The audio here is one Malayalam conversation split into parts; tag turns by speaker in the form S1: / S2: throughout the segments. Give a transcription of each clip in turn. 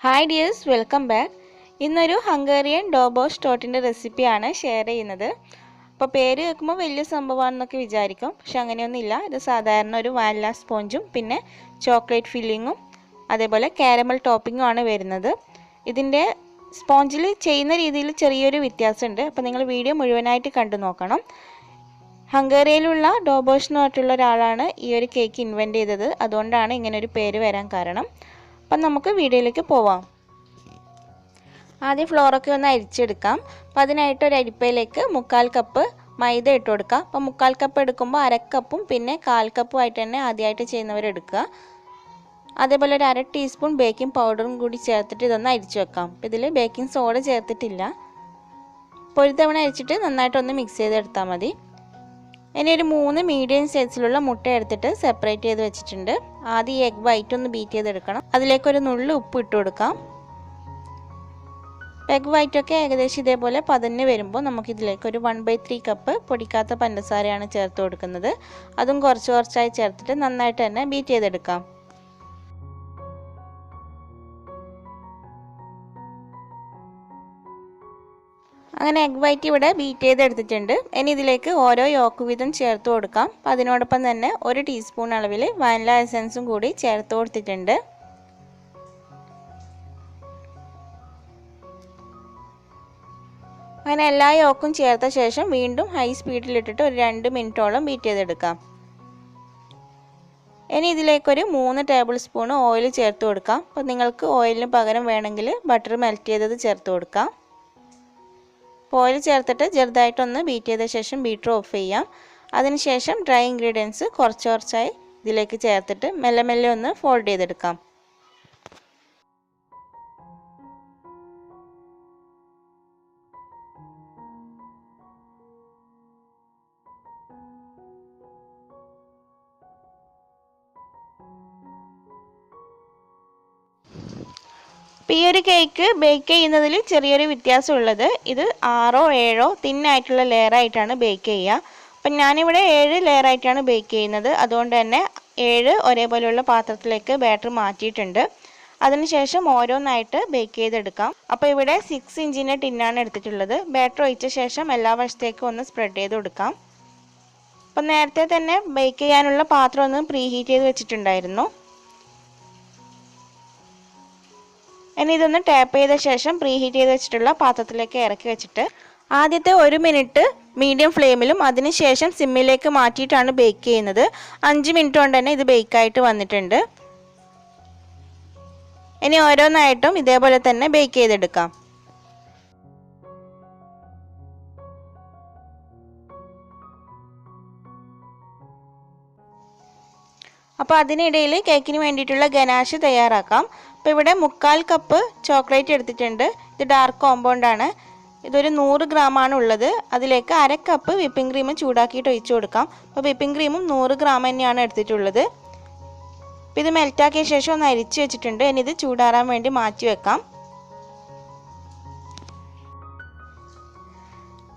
S1: Hi dears, welcome back. ഇന്നൊരു ഹംഗേറിയൻ ഡോബോസ് ടോർട്ടിൻ്റെ റെസിപ്പിയാണ് ഷെയർ ചെയ്യുന്നത്. അപ്പോൾ പേര് കേൾക്കുമ്പോൾ വലിയ സംഭവമാണെന്നൊക്കെ വിചാരിക്കും, പക്ഷെ അങ്ങനെയൊന്നുമില്ല. ഇത് സാധാരണ ഒരു വാനില സ്പോഞ്ചും പിന്നെ ചോക്ലേറ്റ് ഫില്ലിങ്ങും അതേപോലെ കാരമൽ ടോപ്പിങ്ങും ആണ് വരുന്നത്. ഇതിൻ്റെ സ്പോഞ്ചിൽ ചെയ്യുന്ന രീതിയിൽ ചെറിയൊരു വ്യത്യാസമുണ്ട്. അപ്പോൾ നിങ്ങൾ വീഡിയോ മുഴുവനായിട്ട് കണ്ടു നോക്കണം. ഹംഗേറിയയിലുള്ള ഡോബോസ് എന്ന് പറഞ്ഞിട്ടുള്ള ഒരാളാണ് ഈ ഒരു കേക്ക് ഇൻവെൻറ്റ് ചെയ്തത്. അതുകൊണ്ടാണ് ഇങ്ങനൊരു പേര് വരാൻ കാരണം. അപ്പം നമുക്ക് വീഡിയോയിലേക്ക് പോവാം. ആദ്യം ഫ്ലോറൊക്കെ ഒന്ന് അരിച്ചെടുക്കാം. അപ്പം അതിനായിട്ട് ഒരു അരിപ്പയിലേക്ക് 1/4 കപ്പ് മൈദ ഇട്ട് കൊടുക്കുക. അപ്പം 1/4 കപ്പ് എടുക്കുമ്പോൾ 1/2 കപ്പും പിന്നെ 1/4 കപ്പും ആയിട്ട് തന്നെ ആദ്യമായിട്ട് ചെയ്യുന്നവരെടുക്കുക. അതേപോലെ ഒരു 1/2 ടീസ്പൂൺ ബേക്കിംഗ് പൗഡറും കൂടി ചേർത്തിട്ട് ഇതൊന്ന് അരിച്ചു വെക്കാം. അപ്പം ഇതിൽ ബേക്കിംഗ് സോഡ ചേർത്തിട്ടില്ല. അപ്പോൾ ഒരു തവണ അരിച്ചിട്ട് നന്നായിട്ടൊന്ന് മിക്സ് ചെയ്തെടുത്താൽ മതി. ഇനി ഒരു 3 മീഡിയം സൈസിലുള്ള മുട്ട എടുത്തിട്ട് സെപ്പറേറ്റ് ചെയ്ത് വെച്ചിട്ടുണ്ട്. ആദ്യം ഈ എഗ് വൈറ്റ് ഒന്ന് ബീറ്റ് ചെയ്തെടുക്കണം. അതിലേക്കൊരു നുള്ളു ഉപ്പ് ഇട്ട് കൊടുക്കാം. എഗ് വൈറ്റൊക്കെ ഏകദേശം ഇതേപോലെ പതഞ്ഞ് വരുമ്പോൾ നമുക്കിതിലേക്ക് ഒരു 1/3 കപ്പ് പൊടിക്കാത്ത പഞ്ചസാരയാണ് ചേർത്ത് കൊടുക്കുന്നത്. അതും കുറച്ച് കുറച്ചായി ചേർത്തിട്ട് നന്നായിട്ട് തന്നെ ബീറ്റ് ചെയ്തെടുക്കാം. അങ്ങനെ എഗ് വൈറ്റ് ഇവിടെ ബീറ്റ് ചെയ്തെടുത്തിട്ടുണ്ട്. ഇനി ഇതിലേക്ക് ഓരോ യോക്ക് വീതം ചേർത്ത് കൊടുക്കാം. അതിനോടൊപ്പം തന്നെ 1 ടീസ്പൂൺ അളവിൽ വാനില എസൻസും കൂടി ചേർത്ത് കൊടുത്തിട്ടുണ്ട്. അങ്ങനെ എല്ലാ യോക്കും ചേർത്ത ശേഷം വീണ്ടും ഹൈ സ്പീഡിലിട്ടിട്ട് ഒരു 2 മിനിറ്റോളം ബീറ്റ് ചെയ്തെടുക്കാം. ഇനി ഇതിലേക്കൊരു 3 ടേബിൾ സ്പൂൺ ഓയിൽ ചേർത്ത് കൊടുക്കാം. അപ്പോൾ നിങ്ങൾക്ക് ഓയിലിന് പകരം വേണമെങ്കിൽ ബട്ടർ മെൽറ്റ് ചെയ്തത് ചേർത്ത് കൊടുക്കാം. ഓയിൽ ചേർത്തിട്ട് ചെറുതായിട്ടൊന്ന് ബീറ്റ് ചെയ്ത ശേഷം ബീറ്റർ ഓഫ് ചെയ്യാം. അതിനുശേഷം ഡ്രൈ ഇൻഗ്രീഡിയൻസ് കുറച്ച് കുറച്ചായി ഇതിലേക്ക് ചേർത്തിട്ട് മെല്ലെ മെല്ലെ ഒന്ന് ഫോൾഡ് ചെയ്തെടുക്കാം. ഈ ഒരു കേക്ക് ബേക്ക് ചെയ്യുന്നതിൽ ചെറിയൊരു വ്യത്യാസമുള്ളത്, ഇത് 6 or 7 തിന്നായിട്ടുള്ള ലെയറായിട്ടാണ് ബേക്ക് ചെയ്യുക. അപ്പം ഞാനിവിടെ 7 ലെയറായിട്ടാണ് ബേക്ക് ചെയ്യുന്നത്. അതുകൊണ്ട് തന്നെ 7 ഒരേപോലെയുള്ള പാത്രത്തിലേക്ക് ബാറ്റർ മാറ്റിയിട്ടുണ്ട്. അതിനുശേഷം ഓരോന്നായിട്ട് ബേക്ക് ചെയ്തെടുക്കാം. അപ്പോൾ ഇവിടെ 6 ഇഞ്ചിൻ്റെ ടിന്നാണ് എടുത്തിട്ടുള്ളത്. ബാറ്റർ ഒഴിച്ച ശേഷം എല്ലാ വശത്തേക്കും ഒന്ന് സ്പ്രെഡ് ചെയ്ത് കൊടുക്കാം. അപ്പം നേരത്തെ തന്നെ ബേക്ക് ചെയ്യാനുള്ള പാത്രം ഒന്ന് പ്രീ ഹീറ്റ് ചെയ്ത് വെച്ചിട്ടുണ്ടായിരുന്നു. ഇനി ഇതൊന്ന് ടാപ്പ് ചെയ്ത ശേഷം പ്രീ ഹീറ്റ് ചെയ്ത് വെച്ചിട്ടുള്ള പാത്രത്തിലേക്ക് ഇറക്കി വെച്ചിട്ട് ആദ്യത്തെ 1 മിനിറ്റ് മീഡിയം ഫ്ലെയിമിലും അതിനുശേഷം സിമ്മിലേക്ക് മാറ്റിയിട്ടാണ് ബേക്ക് ചെയ്യുന്നത്. 5 മിനിറ്റ് കൊണ്ട് തന്നെ ഇത് ബേക്കായിട്ട് വന്നിട്ടുണ്ട്. ഇനി ഓരോന്നായിട്ടും ഇതേപോലെ തന്നെ ബേക്ക് ചെയ്തെടുക്കാം. അപ്പോൾ അതിനിടയിൽ കേക്കിന് വേണ്ടിയിട്ടുള്ള ഗനാഷ് തയ്യാറാക്കാം. അപ്പോൾ ഇവിടെ 1/4 കപ്പ് ചോക്ലേറ്റ് എടുത്തിട്ടുണ്ട്. ഇത് ഡാർക്ക് കോമ്പൗണ്ടാണ്. ഇതൊരു 100 ഗ്രാമാണ് ഉള്ളത്. അതിലേക്ക് 1/2 കപ്പ് വിപ്പിംഗ് ക്രീം ചൂടാക്കിയിട്ട് ഒഴിച്ചു കൊടുക്കാം. അപ്പോൾ വിപ്പിംഗ് ക്രീമും 100 ഗ്രാം തന്നെയാണ് എടുത്തിട്ടുള്ളത്. അപ്പോൾ ഇത് മെൽറ്റാക്കിയ ശേഷം ഒന്ന് അരിച്ച് വെച്ചിട്ടുണ്ട്. ഇനി ഇത് ചൂടാറാൻ വേണ്ടി മാറ്റി വെക്കാം.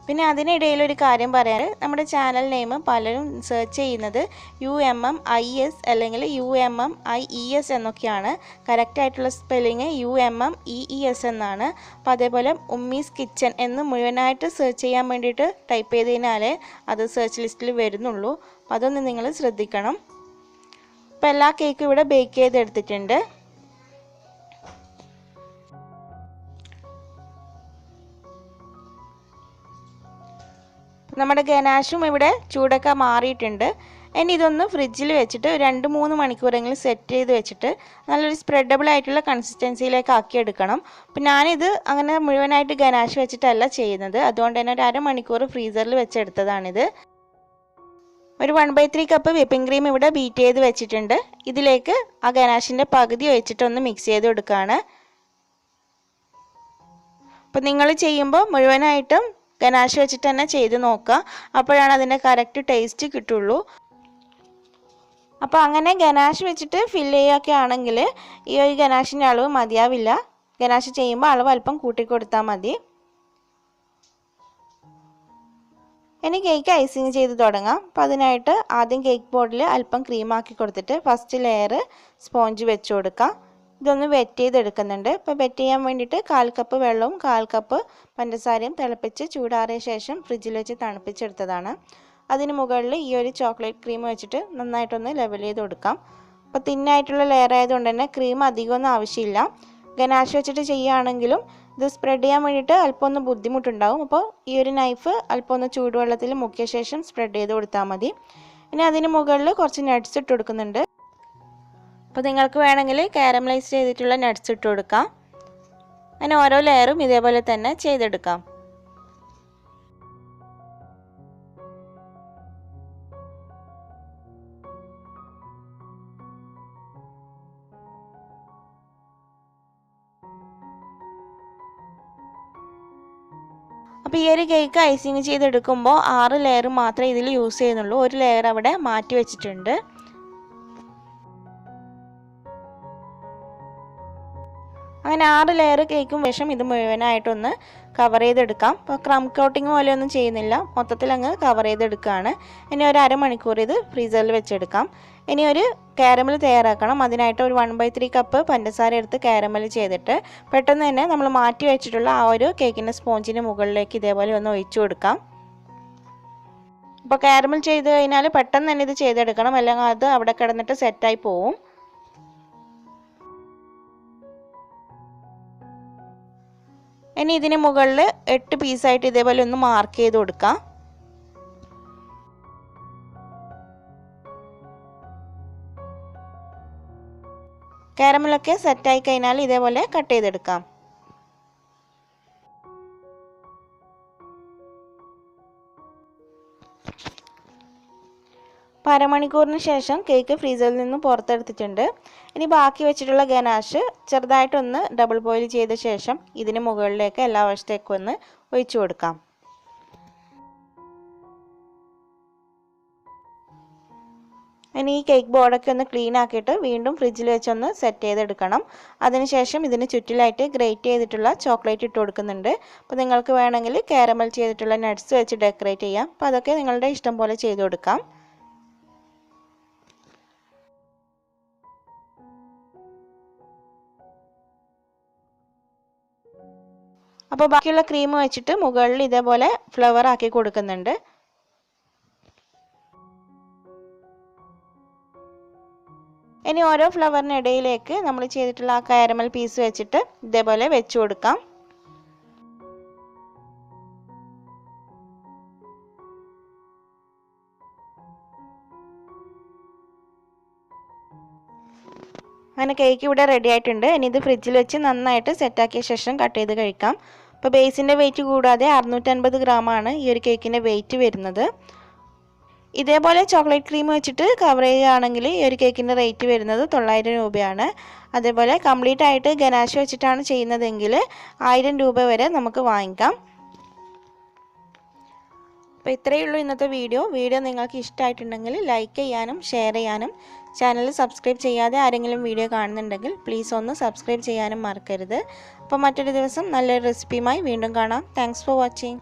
S1: പിന്നെ അതിനിടയിൽ ഒരു കാര്യം പറയാൻ, നമ്മുടെ ചാനൽ നെയിം പലരും സെർച്ച് ചെയ്യുന്നത് UMMIS അല്ലെങ്കിൽ UMMIES എന്നൊക്കെയാണ്. കറക്റ്റായിട്ടുള്ള സ്പെല്ലിങ് UMMEES എന്നാണ്. അപ്പോൾ അതേപോലെ ഉമ്മീസ് കിച്ചൺ എന്ന് മുഴുവനായിട്ട് സെർച്ച് ചെയ്യാൻ വേണ്ടിയിട്ട് ടൈപ്പ് ചെയ്ത് കഴിഞ്ഞാലേ അത് സെർച്ച് ലിസ്റ്റിൽ വരുന്നുള്ളൂ. അപ്പോൾ അതൊന്ന് നിങ്ങൾ ശ്രദ്ധിക്കണം. അപ്പോൾ എല്ലാ കേക്കും ഇവിടെ ബേക്ക് ചെയ്തെടുത്തിട്ടുണ്ട്. നമ്മുടെ ഗനാഷും ഇവിടെ ചൂടൊക്കെ മാറിയിട്ടുണ്ട്. ഇനി ഇതൊന്ന് ഫ്രിഡ്ജിൽ വെച്ചിട്ട് 2-3 മണിക്കൂറെങ്കിലും സെറ്റ് ചെയ്ത് വെച്ചിട്ട് നല്ലൊരു സ്പ്രെഡബിൾ ആയിട്ടുള്ള കൺസിസ്റ്റൻസിയിലേക്ക് ആക്കിയെടുക്കണം. അപ്പം ഞാനിത് അങ്ങനെ മുഴുവനായിട്ട് ഗനാഷ് വെച്ചിട്ടല്ല ചെയ്യുന്നത്. അതുകൊണ്ട് തന്നെ ഒരു 1/2 മണിക്കൂർ ഫ്രീസറിൽ വെച്ചെടുത്തതാണിത്. ഒരു 1/3 കപ്പ് വിപ്പിംഗ് ക്രീം ഇവിടെ ബീറ്റ് ചെയ്ത് വെച്ചിട്ടുണ്ട്. ഇതിലേക്ക് ആ ഗനാഷിൻ്റെ പകുതി ഒഴിച്ചിട്ടൊന്ന് മിക്സ് ചെയ്ത് കൊടുക്കുകയാണ്. അപ്പം നിങ്ങൾ ചെയ്യുമ്പോൾ മുഴുവനായിട്ടും ഗനാഷ് വെച്ചിട്ട് തന്നെ ചെയ്ത് നോക്കുക. അപ്പോഴാണ് അതിൻ്റെ കറക്റ്റ് ടേസ്റ്റ് കിട്ടുള്ളൂ. അപ്പോൾ അങ്ങനെ ഗനാഷ് വെച്ചിട്ട് ഫില്ല് ചെയ്യുകയൊക്കെ ആണെങ്കിൽ ഈ ഒരു ഗനാഷിൻ്റെ അളവ് മതിയാവില്ല. ഗനാഷ് ചെയ്യുമ്പോൾ അളവ് അല്പം കൂട്ടിക്കൊടുത്താൽ മതി. ഇനി കേക്ക് ഐസിങ് ചെയ്ത് തുടങ്ങാം. അപ്പോൾ അതിനായിട്ട് ആദ്യം കേക്ക് ബോർഡിൽ അല്പം ക്രീം ആക്കി കൊടുത്തിട്ട് ഫസ്റ്റ് ലെയർ സ്പോഞ്ച് വെച്ച് കൊടുക്കാം. ഇതൊന്ന് വെറ്റ് ചെയ്തെടുക്കുന്നുണ്ട്. അപ്പോൾ വെറ്റ് ചെയ്യാൻ വേണ്ടിയിട്ട് 1/4 കപ്പ് വെള്ളവും 1/4 കപ്പ് പഞ്ചസാരയും തിളപ്പിച്ച് ചൂടാറിയ ശേഷം ഫ്രിഡ്ജിൽ വെച്ച് തണുപ്പിച്ചെടുത്തതാണ്. അതിന് മുകളിൽ ഈ ഒരു ചോക്ലേറ്റ് ക്രീം വെച്ചിട്ട് നന്നായിട്ടൊന്ന് ലെവൽ ചെയ്ത് കൊടുക്കാം. അപ്പോൾ തിന്നായിട്ടുള്ള ലെയർ ആയതുകൊണ്ട് തന്നെ ക്രീം അധികമൊന്നും ആവശ്യമില്ല. ഗനാഷ് വെച്ചിട്ട് ചെയ്യുകയാണെങ്കിലും ഇത് സ്പ്രെഡ് ചെയ്യാൻ വേണ്ടിയിട്ട് അല്പം ഒന്ന് ബുദ്ധിമുട്ടുണ്ടാവും. അപ്പോൾ ഈ ഒരു നൈഫ് അല്പം ഒന്ന് ചൂടുവെള്ളത്തിൽ മുക്കിയ ശേഷം സ്പ്രെഡ് ചെയ്ത് കൊടുത്താൽ മതി. ഇനി അതിന് മുകളിൽ കുറച്ച് നട്ട്സ് ഇട്ട് കൊടുക്കുന്നുണ്ട്. അപ്പോൾ നിങ്ങൾക്ക് വേണമെങ്കിൽ കാരമലൈസ് ചെയ്തിട്ടുള്ള നട്ട്സ് ഇട്ട് കൊടുക്കാം. അങ്ങനെ ഓരോ ലെയറും ഇതേപോലെ തന്നെ ചെയ്തെടുക്കാം. അപ്പോൾ ഈ ഒരു കേക്ക് ഐസിങ് ചെയ്തെടുക്കുമ്പോൾ 6 ലെയർ മാത്രമേ ഇതിൽ യൂസ് ചെയ്യുന്നുള്ളൂ. ഒരു ലെയർ അവിടെ മാറ്റി വെച്ചിട്ടുണ്ട്. അങ്ങനെ 6 ലെയർ കേക്കും ശേഷം ഇത് മുഴുവനായിട്ടൊന്ന് കവർ ചെയ്തെടുക്കാം. അപ്പോൾ ക്രം കോട്ടിങ് പോലെ ഒന്നും ചെയ്യുന്നില്ല, മൊത്തത്തിൽ അങ്ങ് കവർ ചെയ്തെടുക്കുകയാണ്. ഇനി ഒരു അരമണിക്കൂർ ഇത് ഫ്രീസറിൽ വെച്ചെടുക്കാം. ഇനി ഒരു കാരമൽ തയ്യാറാക്കണം. അതിനായിട്ട് ഒരു 1/3 കപ്പ് പഞ്ചസാര എടുത്ത് കാരമൽ ചെയ്തിട്ട് പെട്ടെന്ന് തന്നെ നമ്മൾ മാറ്റി വെച്ചിട്ടുള്ള ആ ഒരു കേക്കിൻ്റെ സ്പോഞ്ചിന് മുകളിലേക്ക് ഇതേപോലെ ഒന്ന് ഒഴിച്ചു കൊടുക്കാം. അപ്പോൾ കാരമൽ ചെയ്ത് കഴിഞ്ഞാൽ പെട്ടെന്ന് തന്നെ ഇത് ചെയ്തെടുക്കണം, അല്ലെങ്കിൽ അത് അവിടെ കിടന്നിട്ട് സെറ്റായി പോവും. ഇനി ഇതിന് മുകളിൽ 8 പീസായിട്ട് ഇതേപോലെ ഒന്ന് മാർക്ക് ചെയ്ത് കൊടുക്കാം. കാരമലൊക്കെ സെറ്റായി കഴിഞ്ഞാൽ ഇതേപോലെ കട്ട് ചെയ്തെടുക്കാം. അരമണിക്കൂറിന് ശേഷം കേക്ക് ഫ്രീസറിൽ നിന്ന് പുറത്തെടുത്തിട്ടുണ്ട്. ഇനി ബാക്കി വെച്ചിട്ടുള്ള ഗനാഷ് ചെറുതായിട്ടൊന്ന് ഡബിൾ ബോയിൽ ചെയ്ത ശേഷം ഇതിന് മുകളിലേക്ക് എല്ലാ വശത്തേക്കും ഒന്ന് ഒഴിച്ചു കൊടുക്കാം. ഇനി ഈ കേക്ക് ബോർഡൊക്കെ ഒന്ന് ക്ലീൻ ആക്കിയിട്ട് വീണ്ടും ഫ്രിഡ്ജിൽ വെച്ചൊന്ന് സെറ്റ് ചെയ്തെടുക്കണം. അതിനുശേഷം ഇതിന് ചുറ്റിലായിട്ട് ഗ്രേറ്റ് ചെയ്തിട്ടുള്ള ചോക്ലേറ്റ് ഇട്ട് കൊടുക്കുന്നുണ്ട്. അപ്പോൾ നിങ്ങൾക്ക് വേണമെങ്കിൽ കാരമൽ ചെയ്തിട്ടുള്ള നട്ട്സ് വെച്ച് ഡെക്കറേറ്റ് ചെയ്യാം. അപ്പോൾ അതൊക്കെ നിങ്ങളുടെ ഇഷ്ടം പോലെ ചെയ്ത് കൊടുക്കാം. അപ്പോൾ ബാക്കിയുള്ള ക്രീം വെച്ചിട്ട് മുകളിൽ ഇതേപോലെ ഫ്ലവർ ആക്കി കൊടുക്കുന്നുണ്ട്. ഇനി ഓരോ ഫ്ലവറിനിടയിലേക്ക് നമ്മൾ ചെയ്തിട്ടുള്ള ആ കാരമൽ പീസ് വെച്ചിട്ട് ഇതേപോലെ വെച്ചു കൊടുക്കാം. അങ്ങനെ കേക്ക് ഇവിടെ റെഡി ആയിട്ടുണ്ട്. ഇനി ഇത് ഫ്രിഡ്ജിൽ വെച്ച് നന്നായിട്ട് സെറ്റാക്കിയ ശേഷം കട്ട് ചെയ്ത് കഴിക്കാം. അപ്പോൾ ബേസിൻ്റെ വെയിറ്റ് കൂടാതെ 650 ഗ്രാമാണ് ഈ ഒരു കേക്കിൻ്റെ വെയിറ്റ് വരുന്നത്. ഇതേപോലെ ചോക്ലേറ്റ് ക്രീം വെച്ചിട്ട് കവർ ചെയ്യുകയാണെങ്കിൽ ഈ ഒരു കേക്കിൻ്റെ റേറ്റ് വരുന്നത് 900 രൂപയാണ്. അതേപോലെ കംപ്ലീറ്റ് ആയിട്ട് ഗനാഷ് വെച്ചിട്ടാണ് ചെയ്യുന്നതെങ്കിൽ 1000 രൂപ വരെ നമുക്ക് വാങ്ങിക്കാം. അപ്പോൾ ഇത്രയേ ഉള്ളൂ ഇന്നത്തെ വീഡിയോ നിങ്ങൾക്ക് ഇഷ്ടമായിട്ടുണ്ടെങ്കിൽ ലൈക്ക് ചെയ്യാനും ഷെയർ ചെയ്യാനും ചാനൽ സബ്സ്ക്രൈബ് ചെയ്യാതെ ആരെങ്കിലും വീഡിയോ കാണുന്നുണ്ടെങ്കിൽ പ്ലീസ് ഒന്ന് സബ്സ്ക്രൈബ് ചെയ്യാനും മറക്കരുത്. അപ്പോൾ മറ്റൊരു ദിവസം നല്ലൊരു റെസിപ്പിയുമായി വീണ്ടും കാണാം. Thanks for watching.